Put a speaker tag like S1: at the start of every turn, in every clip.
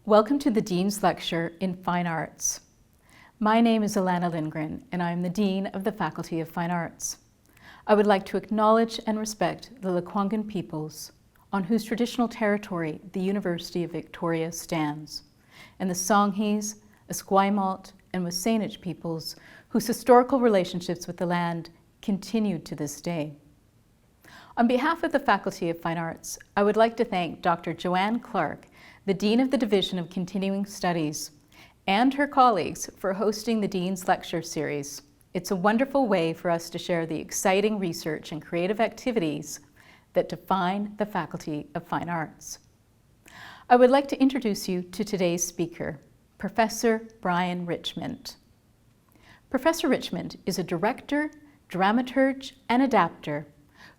S1: Welcome to the Dean's Lecture in Fine Arts. My name is Alana Lindgren, and I am the Dean of the Faculty of Fine Arts. I would like to acknowledge and respect the Lekwungen peoples, on whose traditional territory the University of Victoria stands, and the Songhees, Esquimalt, and Wasanich peoples, whose historical relationships with the land continue to this day. On behalf of the Faculty of Fine Arts, I would like to thank Dr. Joanne Clark, the Dean of the Division of Continuing Studies, and her colleagues for hosting the Dean's Lecture Series. It's a wonderful way for us to share the exciting research and creative activities that define the Faculty of Fine Arts. I would like to introduce you to today's speaker, Professor Brian Richmond. Professor Richmond is a director, dramaturge, and adapter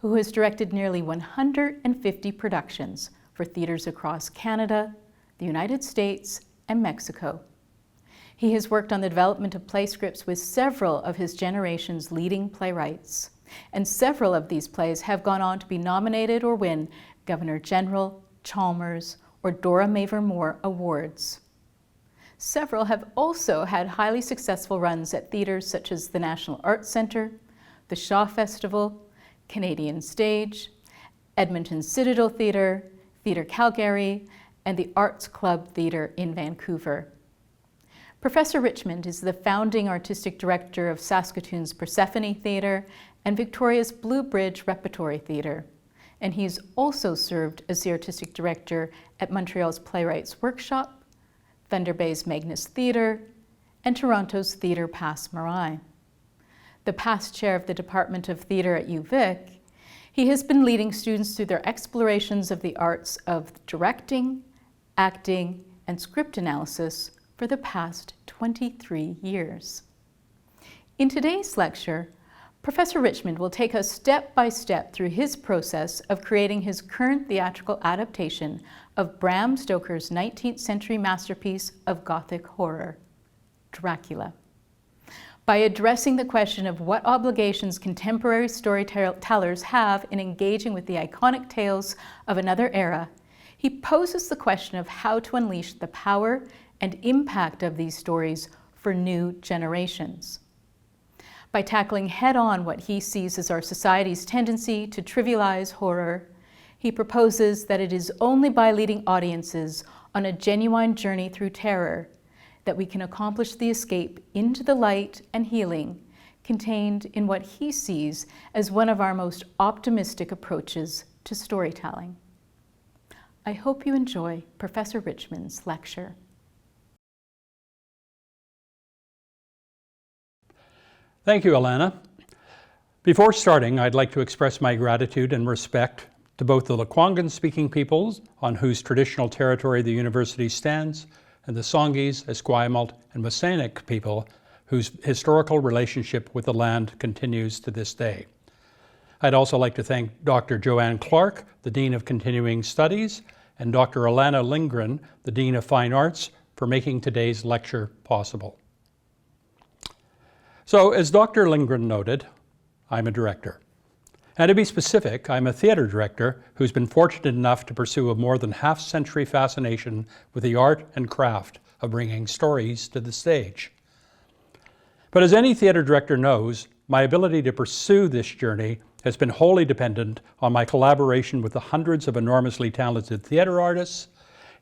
S1: who has directed nearly 150 productions for theaters across Canada, the United States, and Mexico. He has worked on the development of play scripts with several of his generation's leading playwrights, and several of these plays have gone on to be nominated or win Governor General, Chalmers, or Dora Mavor Moore awards. Several have also had highly successful runs at theaters such as the National Arts Centre, the Shaw Festival, Canadian Stage, Edmonton Citadel Theatre, Theatre Calgary, and the Arts Club Theatre in Vancouver. Professor Richmond is the founding artistic director of Saskatoon's Persephone Theatre and Victoria's Blue Bridge Repertory Theatre, and he's also served as the artistic director at Montreal's Playwrights Workshop, Thunder Bay's Magnus Theatre, and Toronto's Theatre Passe Muraille. The past chair of the Department of Theatre at UVic, he has been leading students through their explorations of the arts of directing, acting, and script analysis for the past 23 years. In today's lecture, Professor Richmond will take us step by step through his process of creating his current theatrical adaptation of Bram Stoker's 19th century masterpiece of Gothic horror, Dracula. By addressing the question of what obligations contemporary storytellers have in engaging with the iconic tales of another era, he poses the question of how to unleash the power and impact of these stories for new generations. By tackling head-on what he sees as our society's tendency to trivialize horror, he proposes that it is only by leading audiences on a genuine journey through terror that we can accomplish the escape into the light and healing contained in what he sees as one of our most optimistic approaches to storytelling. I hope you enjoy Professor Richmond's lecture.
S2: Thank you, Alana. Before starting, I'd like to express my gratitude and respect to both the Lekwungen-speaking peoples on whose traditional territory the university stands, and the Songhees, Esquimalt, and Wasanich people whose historical relationship with the land continues to this day. I'd also like to thank Dr. Joanne Clark, the Dean of Continuing Studies, and Dr. Alana Lindgren, the Dean of Fine Arts, for making today's lecture possible. So, as Dr. Lindgren noted, I'm a director. And to be specific, I'm a theatre director who's been fortunate enough to pursue a more than half-century fascination with the art and craft of bringing stories to the stage. But as any theatre director knows, my ability to pursue this journey has been wholly dependent on my collaboration with the hundreds of enormously talented theatre artists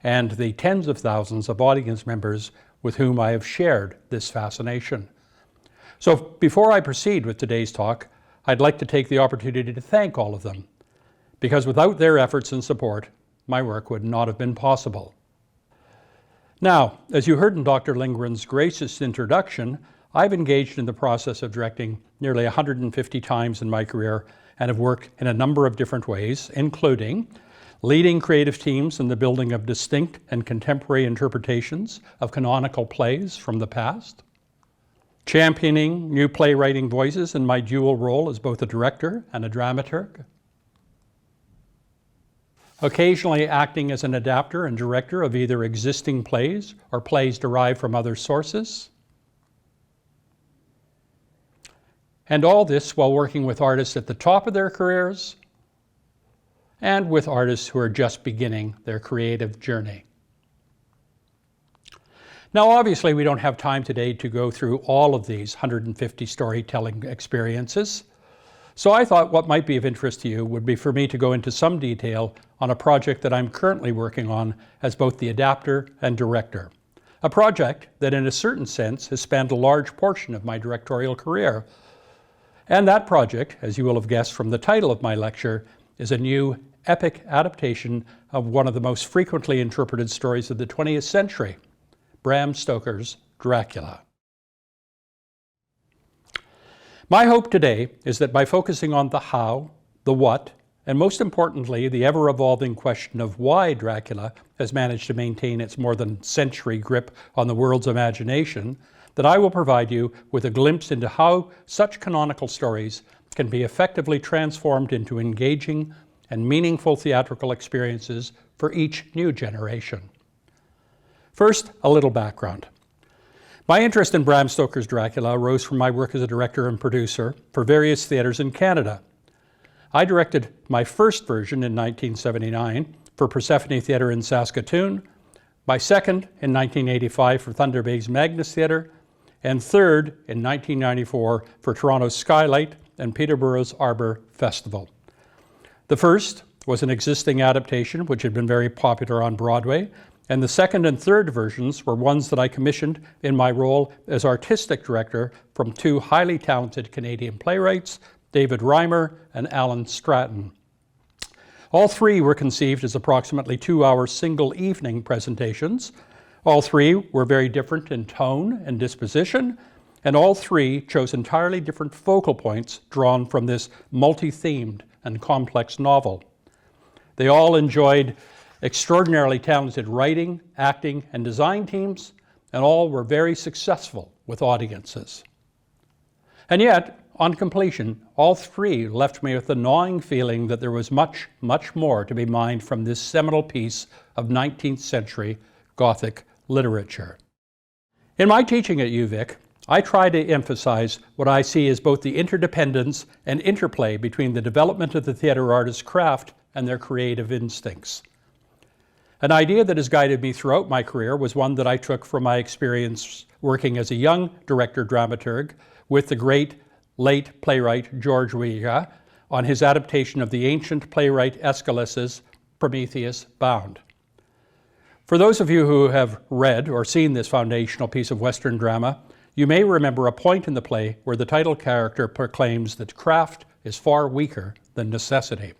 S2: and the tens of thousands of audience members with whom I have shared this fascination. So before I proceed with today's talk, I'd like to take the opportunity to thank all of them, because without their efforts and support, my work would not have been possible. Now, as you heard in Dr. Lindgren's gracious introduction, I've engaged in the process of directing nearly 150 times in my career and have worked in a number of different ways, including leading creative teams in the building of distinct and contemporary interpretations of canonical plays from the past, championing new playwriting voices in my dual role as both a director and a dramaturg, occasionally acting as an adapter and director of either existing plays or plays derived from other sources, and all this while working with artists at the top of their careers and with artists who are just beginning their creative journey. Now, obviously, we don't have time today to go through all of these 150 storytelling experiences. So I thought what might be of interest to you would be for me to go into some detail on a project that I'm currently working on as both the adapter and director. A project that in a certain sense has spanned a large portion of my directorial career. And that project, as you will have guessed from the title of my lecture, is a new epic adaptation of one of the most frequently interpreted stories of the 20th century, Bram Stoker's Dracula. My hope today is that by focusing on the how, the what, and most importantly, the ever-evolving question of why Dracula has managed to maintain its more than century grip on the world's imagination, that I will provide you with a glimpse into how such canonical stories can be effectively transformed into engaging and meaningful theatrical experiences for each new generation. First, a little background. My interest in Bram Stoker's Dracula arose from my work as a director and producer for various theatres in Canada. I directed my first version in 1979 for Persephone Theatre in Saskatoon, my second in 1985 for Thunder Bay's Magnus Theatre, and third in 1994 for Toronto's Skylight and Peterborough's Arbor Festival. The first was an existing adaptation which had been very popular on Broadway, and the second and third versions were ones that I commissioned in my role as artistic director from two highly talented Canadian playwrights, David Reimer and Alan Stratton. All three were conceived as approximately 2-hour single evening presentations. All three were very different in tone and disposition, and all three chose entirely different focal points drawn from this multi-themed and complex novel. They all enjoyed extraordinarily talented writing, acting, and design teams, and all were very successful with audiences. And yet, on completion, all three left me with the gnawing feeling that there was much, much more to be mined from this seminal piece of 19th century Gothic literature. In my teaching at UVic, I try to emphasize what I see as both the interdependence and interplay between the development of the theatre artist's craft and their creative instincts. An idea that has guided me throughout my career was one that I took from my experience working as a young director-dramaturg with the great late playwright George Weah on his adaptation of the ancient playwright Aeschylus's Prometheus Bound. For those of you who have read or seen this foundational piece of Western drama, you may remember a point in the play where the title character proclaims that craft is far weaker than necessity.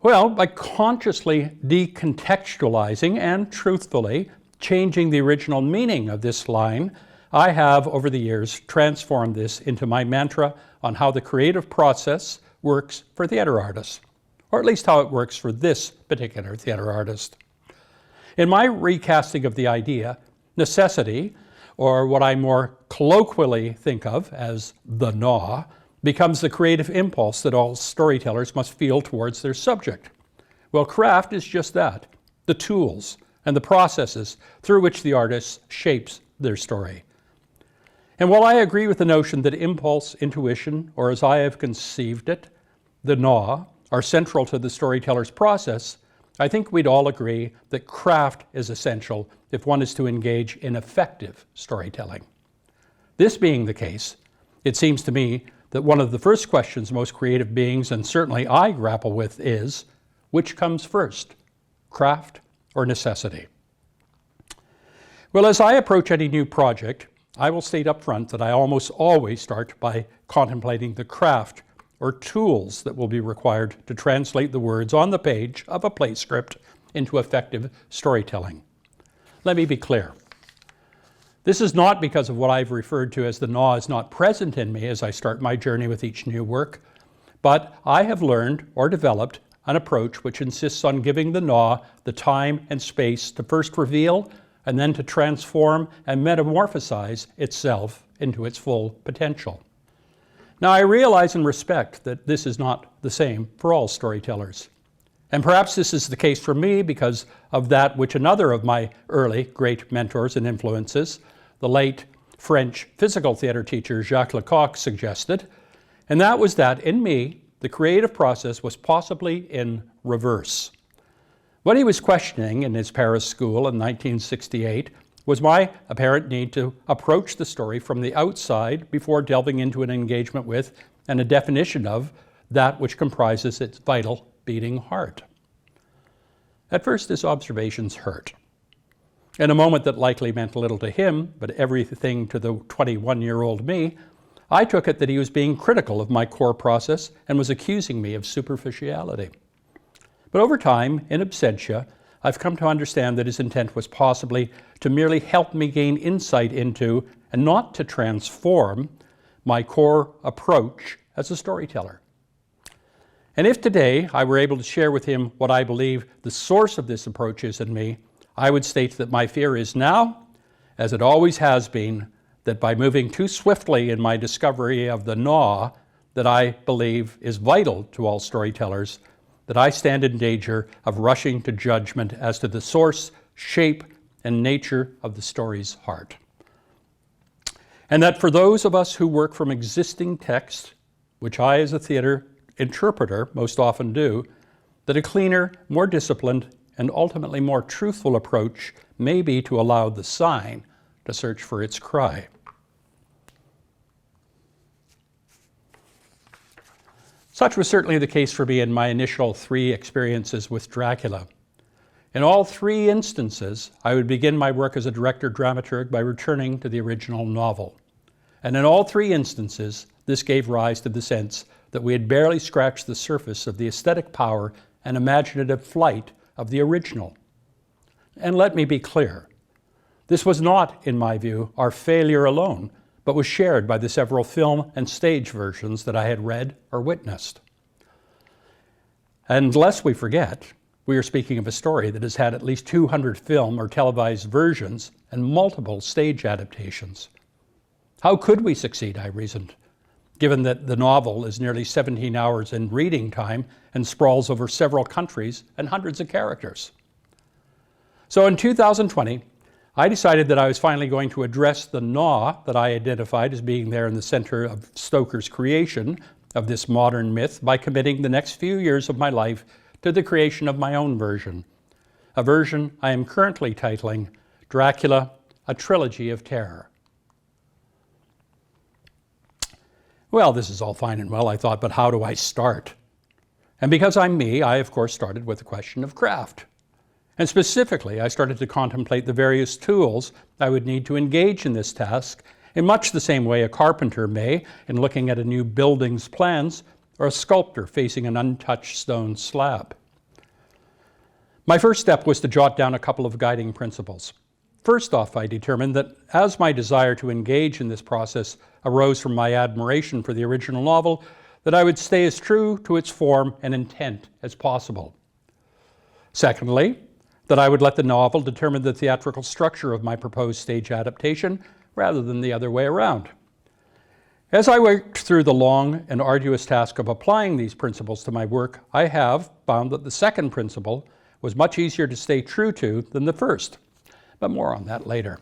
S2: Well, by consciously decontextualizing and truthfully changing the original meaning of this line, I have, over the years, transformed this into my mantra on how the creative process works for theatre artists, or at least how it works for this particular theatre artist. In my recasting of the idea, necessity, or what I more colloquially think of as the gnaw, becomes the creative impulse that all storytellers must feel towards their subject. Well, craft is just that, the tools and the processes through which the artist shapes their story. And while I agree with the notion that impulse, intuition, or as I have conceived it, the gnaw, are central to the storyteller's process, I think we'd all agree that craft is essential if one is to engage in effective storytelling. This being the case, it seems to me that one of the first questions most creative beings, and certainly I grapple with, is, which comes first, craft or necessity? Well, as I approach any new project, I will state up front that I almost always start by contemplating the craft or tools that will be required to translate the words on the page of a play script into effective storytelling. Let me be clear. This is not because of what I've referred to as the gnaw is not present in me as I start my journey with each new work, but I have learned or developed an approach which insists on giving the gnaw the time and space to first reveal and then to transform and metamorphosize itself into its full potential. Now, I realize and respect that this is not the same for all storytellers. And perhaps this is the case for me because of that which another of my early great mentors and influences, the late French physical theatre teacher Jacques Lecoq, suggested, and that was that in me, the creative process was possibly in reverse. What he was questioning in his Paris school in 1968 was my apparent need to approach the story from the outside before delving into an engagement with and a definition of that which comprises its vital beating heart. At first, his observations hurt. In a moment that likely meant little to him, but everything to the 21-year-old me, I took it that he was being critical of my core process and was accusing me of superficiality. But over time, in absentia, I've come to understand that his intent was possibly to merely help me gain insight into, and not to transform, my core approach as a storyteller. And if today I were able to share with him what I believe the source of this approach is in me, I would state that my fear is now, as it always has been, that by moving too swiftly in my discovery of the gnaw that I believe is vital to all storytellers, that I stand in danger of rushing to judgment as to the source, shape, and nature of the story's heart. And that for those of us who work from existing text, which I as a theater interpreter most often do, that a cleaner, more disciplined, and ultimately more truthful approach may be to allow the sign to search for its cry. Such was certainly the case for me in my initial 3 experiences with Dracula. In all 3 instances, I would begin my work as a director-dramaturg by returning to the original novel. And in all 3 instances, this gave rise to the sense that we had barely scratched the surface of the aesthetic power and imaginative flight of the original. And let me be clear, this was not, in my view, our failure alone, but was shared by the several film and stage versions that I had read or witnessed. And lest we forget, we are speaking of a story that has had at least 200 film or televised versions and multiple stage adaptations. How could we succeed, I reasoned, given that the novel is nearly 17 hours in reading time and sprawls over several countries and hundreds of characters? So in 2020, I decided that I was finally going to address the gnaw that I identified as being there in the center of Stoker's creation of this modern myth by committing the next few years of my life to the creation of my own version, a version I am currently titling Dracula, a Trilogy of Terror. Well, this is all fine and well, I thought, but how do I start? And because I'm me, I of course started with the question of craft. And specifically, I started to contemplate the various tools I would need to engage in this task in much the same way a carpenter may in looking at a new building's plans or a sculptor facing an untouched stone slab. My first step was to jot down a couple of guiding principles. First off, I determined that as my desire to engage in this process arose from my admiration for the original novel, that I would stay as true to its form and intent as possible. Secondly, that I would let the novel determine the theatrical structure of my proposed stage adaptation rather than the other way around. As I worked through the long and arduous task of applying these principles to my work, I have found that the second principle was much easier to stay true to than the first, but more on that later.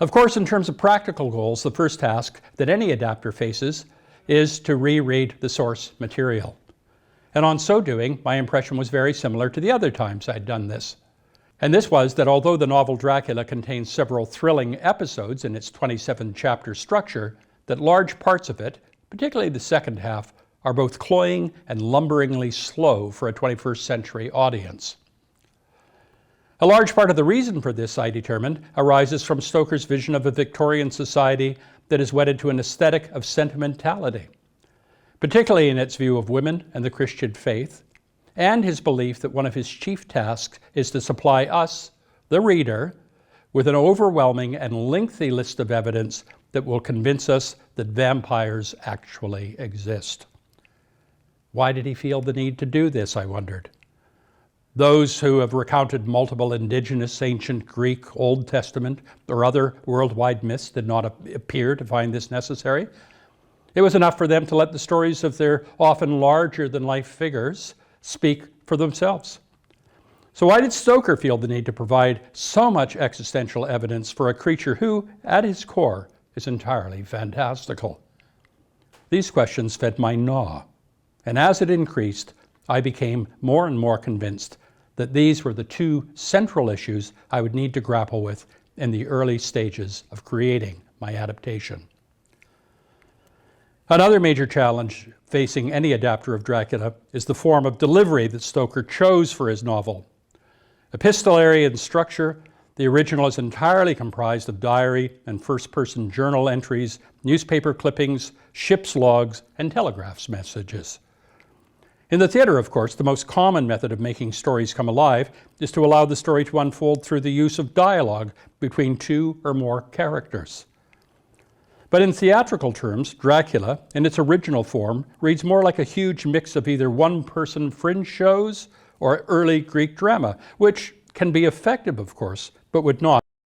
S2: Of course, in terms of practical goals, the first task that any adapter faces is to reread the source material. And on so doing, my impression was very similar to the other times I'd done this. And this was that although the novel Dracula contains several thrilling episodes in its 27-chapter structure, that large parts of it, particularly the second half, are both cloying and lumberingly slow for a 21st century audience. A large part of the reason for this, I determined, arises from Stoker's vision of a Victorian society that is wedded to an aesthetic of sentimentality, particularly in its view of women and the Christian faith, and his belief that one of his chief tasks is to supply us, the reader, with an overwhelming and lengthy list of evidence that will convince us that vampires actually exist. Why did he feel the need to do this, I wondered. Those who have recounted multiple indigenous, ancient Greek, Old Testament, or other worldwide myths did not appear to find this necessary. It was enough for them to let the stories of their often larger-than-life figures speak for themselves. So why did Stoker feel the need to provide so much existential evidence for a creature who, at his core, is entirely fantastical? These questions fed my gnaw, and as it increased, I became more and more convinced that these were the two central issues I would need to grapple with in the early stages of creating my adaptation. Another major challenge facing any adapter of Dracula is the form of delivery that Stoker chose for his novel. Epistolary in structure, the original is entirely comprised of diary and first-person journal entries, newspaper clippings, ship's logs, and telegraph messages. In the theater, of course, the most common method of making stories come alive is to allow the story to unfold through the use of dialogue between two or more characters. But in theatrical terms, Dracula, in its original form, reads more like a huge mix of either one-person fringe shows or early Greek drama, which can be effective, of course, but would not